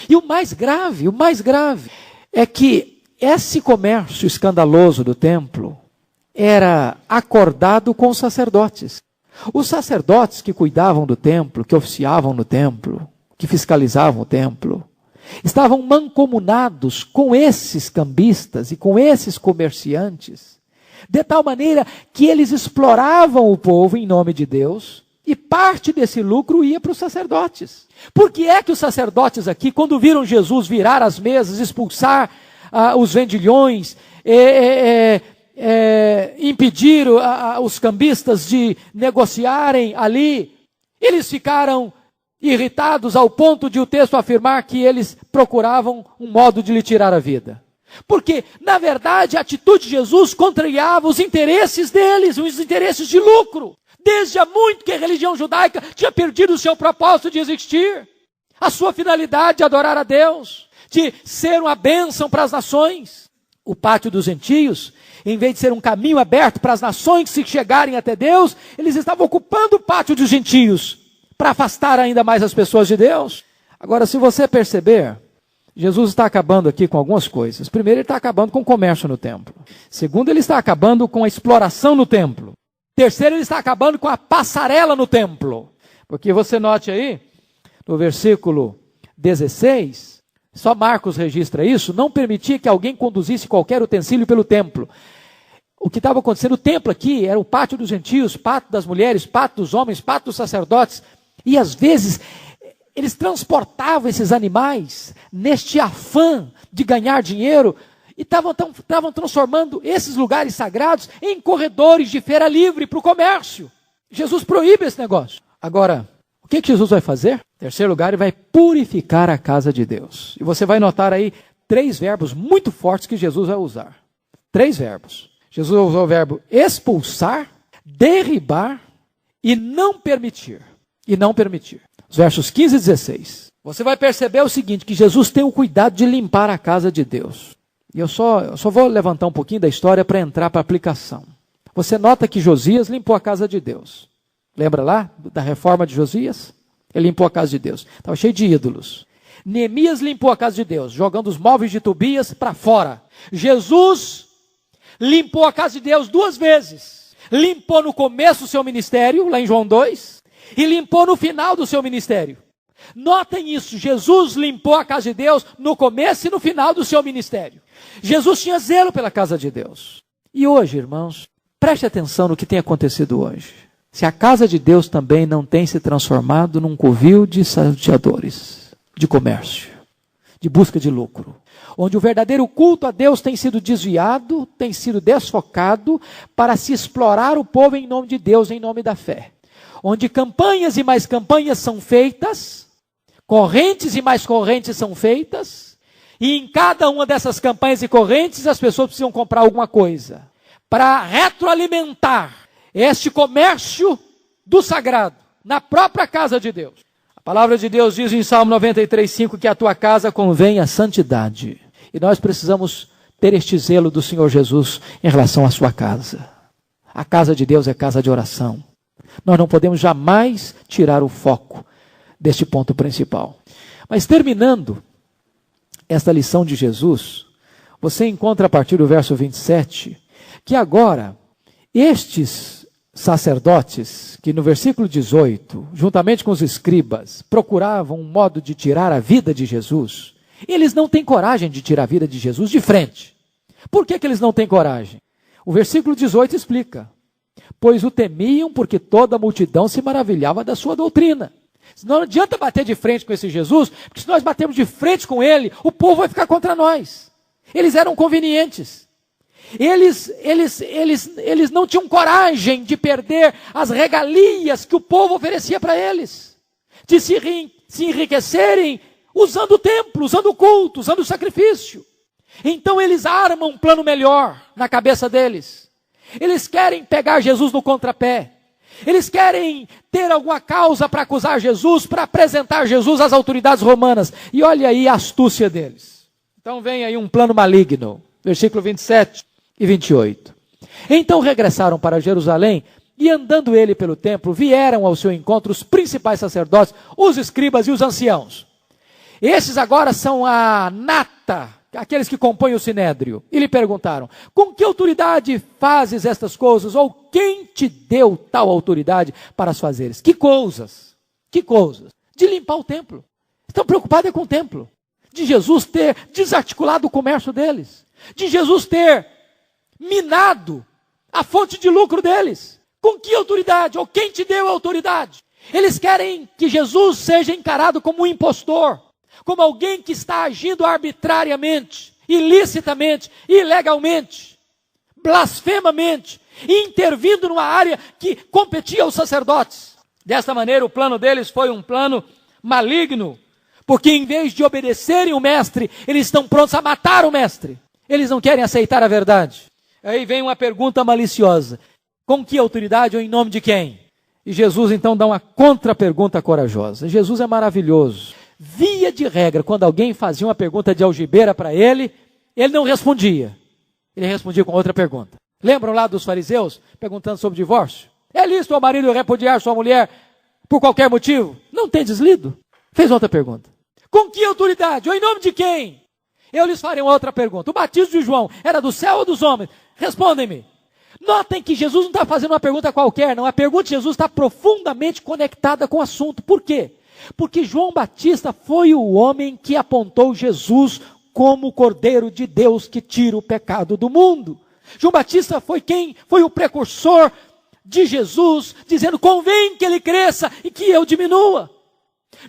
E o mais grave é que esse comércio escandaloso do templo era acordado com os sacerdotes. Os sacerdotes que cuidavam do templo, que oficiavam no templo, que fiscalizavam o templo, estavam mancomunados com esses cambistas e com esses comerciantes, de tal maneira que eles exploravam o povo em nome de Deus, e parte desse lucro ia para os sacerdotes. Por que é que os sacerdotes aqui, quando viram Jesus virar as mesas, expulsar os vendilhões, impedir os cambistas de negociarem ali. Eles ficaram irritados ao ponto de o texto afirmar que eles procuravam um modo de lhe tirar a vida. Porque, na verdade, a atitude de Jesus contrariava os interesses deles, os interesses de lucro. Desde há muito que a religião judaica tinha perdido o seu propósito de existir. A sua finalidade de adorar a Deus, de ser uma bênção para as nações. O pátio dos gentios, em vez de ser um caminho aberto para as nações se chegarem até Deus, eles estavam ocupando o pátio dos gentios, para afastar ainda mais as pessoas de Deus. Agora, se você perceber, Jesus está acabando aqui com algumas coisas. Primeiro, ele está acabando com o comércio no templo. Segundo, ele está acabando com a exploração no templo. Terceiro, ele está acabando com a passarela no templo. Porque você note aí, no versículo 16, só Marcos registra isso, não permitia que alguém conduzisse qualquer utensílio pelo templo. O que estava acontecendo, o templo aqui era o pátio dos gentios, pátio das mulheres, pátio dos homens, pátio dos sacerdotes. E às vezes, eles transportavam esses animais neste afã de ganhar dinheiro e estavam transformando esses lugares sagrados em corredores de feira livre para o comércio. Jesus proíbe esse negócio. Agora, o que Jesus vai fazer? Em terceiro lugar, ele vai purificar a casa de Deus. E você vai notar aí 3 verbos muito fortes que Jesus vai usar. 3 verbos. Jesus usou o verbo expulsar, derribar e não permitir. E não permitir. Os versos 15 e 16. Você vai perceber o seguinte, que Jesus tem o cuidado de limpar a casa de Deus. E eu só vou levantar um pouquinho da história para entrar para a aplicação. Você nota que Josias limpou a casa de Deus. Lembra lá da reforma de Josias? Ele limpou a casa de Deus. Estava cheio de ídolos. Neemias limpou a casa de Deus, jogando os móveis de Tobias para fora. Jesus limpou a casa de Deus 2 vezes. Limpou no começo do seu ministério, lá em João 2, e limpou no final do seu ministério. Notem isso, Jesus limpou a casa de Deus no começo e no final do seu ministério. Jesus tinha zelo pela casa de Deus. E hoje, irmãos, preste atenção no que tem acontecido hoje. Se a casa de Deus também não tem se transformado num covil de salteadores, de comércio, de busca de lucro, onde o verdadeiro culto a Deus tem sido desviado, tem sido desfocado para se explorar o povo em nome de Deus, em nome da fé. Onde campanhas e mais campanhas são feitas, correntes e mais correntes são feitas, e em cada uma dessas campanhas e correntes as pessoas precisam comprar alguma coisa para retroalimentar este comércio do sagrado na própria casa de Deus. A palavra de Deus diz em Salmo 93:5 que a tua casa convém a santidade. E nós precisamos ter este zelo do Senhor Jesus em relação à sua casa. A casa de Deus é casa de oração. Nós não podemos jamais tirar o foco deste ponto principal. Mas terminando esta lição de Jesus, você encontra a partir do verso 27, que agora estes sacerdotes, que no versículo 18, juntamente com os escribas, procuravam um modo de tirar a vida de Jesus, eles não têm coragem de tirar a vida de Jesus de frente. Por que eles não têm coragem? O versículo 18 explica. Pois o temiam porque toda a multidão se maravilhava da sua doutrina. Não adianta bater de frente com esse Jesus, porque se nós batermos de frente com ele, o povo vai ficar contra nós. Eles eram convenientes. Eles não tinham coragem de perder as regalias que o povo oferecia para eles. De se enriquecerem usando o templo, usando o culto, usando o sacrifício. Então eles armam um plano melhor na cabeça deles. Eles querem pegar Jesus no contrapé. Eles querem ter alguma causa para acusar Jesus, para apresentar Jesus às autoridades romanas. E olha aí a astúcia deles. Então vem aí um plano maligno. Versículo 27 e 28. Então regressaram para Jerusalém e andando ele pelo templo, vieram ao seu encontro os principais sacerdotes, os escribas e os anciãos. Esses agora são a nata, aqueles que compõem o sinédrio, e lhe perguntaram, com que autoridade fazes estas coisas, ou quem te deu tal autoridade para as fazeres? Que coisas? De limpar o templo. Estão preocupados com o templo. De Jesus ter desarticulado o comércio deles. De Jesus ter minado a fonte de lucro deles. Com que autoridade? Ou quem te deu a autoridade? Eles querem que Jesus seja encarado como um impostor, como alguém que está agindo arbitrariamente, ilicitamente, ilegalmente, blasfemamente, intervindo numa área que competia aos sacerdotes. Desta maneira, o plano deles foi um plano maligno, porque em vez de obedecerem o mestre, eles estão prontos a matar o mestre. Eles não querem aceitar a verdade. Aí vem uma pergunta maliciosa: com que autoridade ou em nome de quem? E Jesus então dá uma contra-pergunta corajosa. Jesus é maravilhoso. Via de regra, quando alguém fazia uma pergunta de algibeira para ele não respondia. Ele respondia com outra pergunta. Lembram lá dos fariseus perguntando sobre divórcio? É lícito ao marido repudiar sua mulher por qualquer motivo? Não tendes lido? Fez outra pergunta. Com que autoridade? Ou em nome de quem? Eu lhes farei uma outra pergunta. O batismo de João era do céu ou dos homens? Respondem-me. Notem que Jesus não está fazendo uma pergunta qualquer, não. A pergunta de Jesus está profundamente conectada com o assunto. Por quê? Porque João Batista foi o homem que apontou Jesus como o Cordeiro de Deus que tira o pecado do mundo. João Batista foi o precursor de Jesus, dizendo: convém que ele cresça e que eu diminua.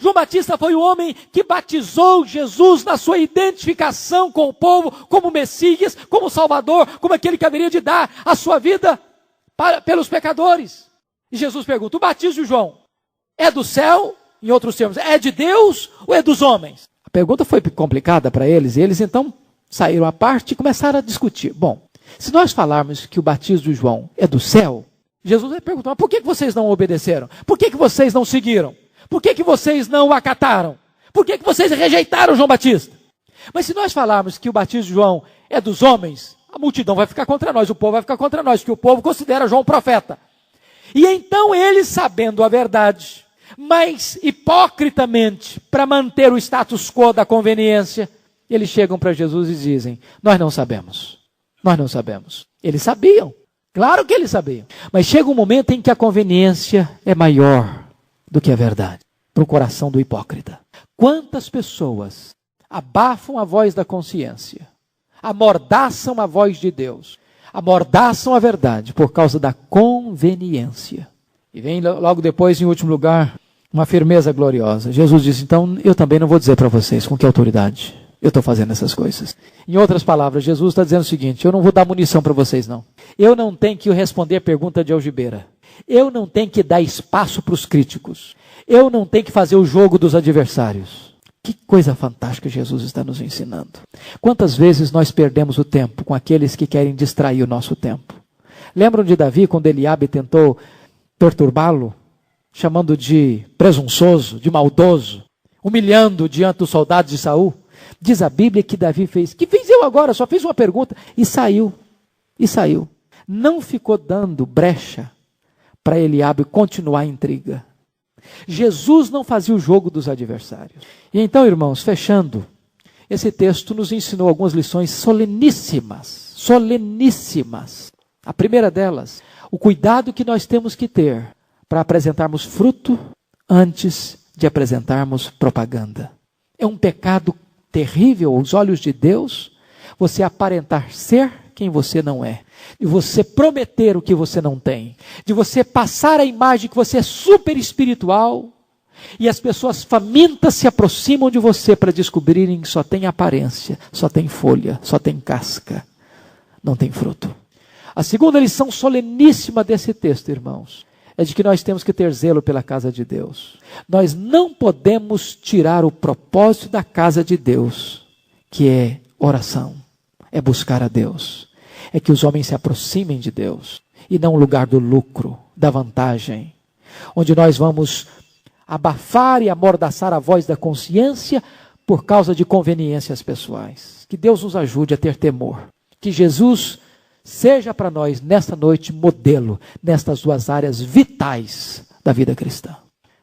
João Batista foi o homem que batizou Jesus na sua identificação com o povo, como Messias, como Salvador, como aquele que haveria de dar a sua vida pelos pecadores. E Jesus pergunta: o batismo de João é do céu? Em outros termos, é de Deus ou é dos homens? A pergunta foi complicada para eles, e eles então saíram à parte e começaram a discutir. Bom, se nós falarmos que o batismo de João é do céu, Jesus vai perguntar: mas por que vocês não obedeceram? Por que vocês não seguiram? Por que vocês não o acataram? Por que vocês rejeitaram João Batista? Mas se nós falarmos que o batismo de João é dos homens, a multidão vai ficar contra nós, o povo vai ficar contra nós, porque o povo considera João profeta. E então eles, sabendo a verdade, mas hipocritamente, para manter o status quo da conveniência, eles chegam para Jesus e dizem: nós não sabemos. Nós não sabemos. Eles sabiam. Claro que eles sabiam. Mas chega um momento em que a conveniência é maior do que a verdade, para o coração do hipócrita. Quantas pessoas abafam a voz da consciência, amordaçam a voz de Deus, amordaçam a verdade por causa da conveniência. E vem logo depois, em último lugar, uma firmeza gloriosa. Jesus diz: então eu também não vou dizer para vocês com que autoridade eu estou fazendo essas coisas. Em outras palavras, Jesus está dizendo o seguinte: eu não vou dar munição para vocês não. Eu não tenho que responder pergunta de algibeira. Eu não tenho que dar espaço para os críticos. Eu não tenho que fazer o jogo dos adversários. Que coisa fantástica Jesus está nos ensinando. Quantas vezes nós perdemos o tempo com aqueles que querem distrair o nosso tempo? Lembram de Davi, quando Eliabe tentou perturbá-lo, chamando de presunçoso, de maldoso, humilhando diante dos soldados de Saul? Diz a Bíblia que Davi fez. Que fiz eu agora? Só fiz uma pergunta. E saiu. E saiu. Não ficou dando brecha para Eliabe continuar a intriga. Jesus não fazia o jogo dos adversários. E então, irmãos, fechando, esse texto nos ensinou algumas lições soleníssimas. Soleníssimas. A primeira delas, o cuidado que nós temos que ter para apresentarmos fruto antes de apresentarmos propaganda. É um pecado terrível aos olhos de Deus você aparentar ser quem você não é, de você prometer o que você não tem, de você passar a imagem que você é super espiritual e as pessoas famintas se aproximam de você para descobrirem que só tem aparência, só tem folha, só tem casca, não tem fruto. A segunda lição soleníssima desse texto, irmãos, é de que nós temos que ter zelo pela casa de Deus. Nós não podemos tirar o propósito da casa de Deus, que é oração, é buscar a Deus, é que os homens se aproximem de Deus, e não o lugar do lucro, da vantagem, onde nós vamos abafar e amordaçar a voz da consciência por causa de conveniências pessoais. Que Deus nos ajude a ter temor, que Jesus seja para nós, nesta noite, modelo, nestas duas áreas vitais da vida cristã.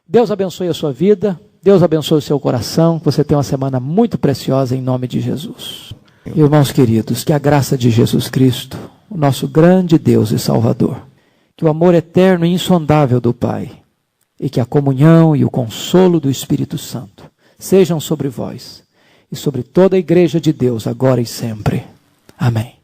Deus abençoe a sua vida, Deus abençoe o seu coração, que você tenha uma semana muito preciosa em nome de Jesus. Irmãos queridos, que a graça de Jesus Cristo, o nosso grande Deus e Salvador, que o amor eterno e insondável do Pai, e que a comunhão e o consolo do Espírito Santo sejam sobre vós e sobre toda a igreja de Deus, agora e sempre. Amém.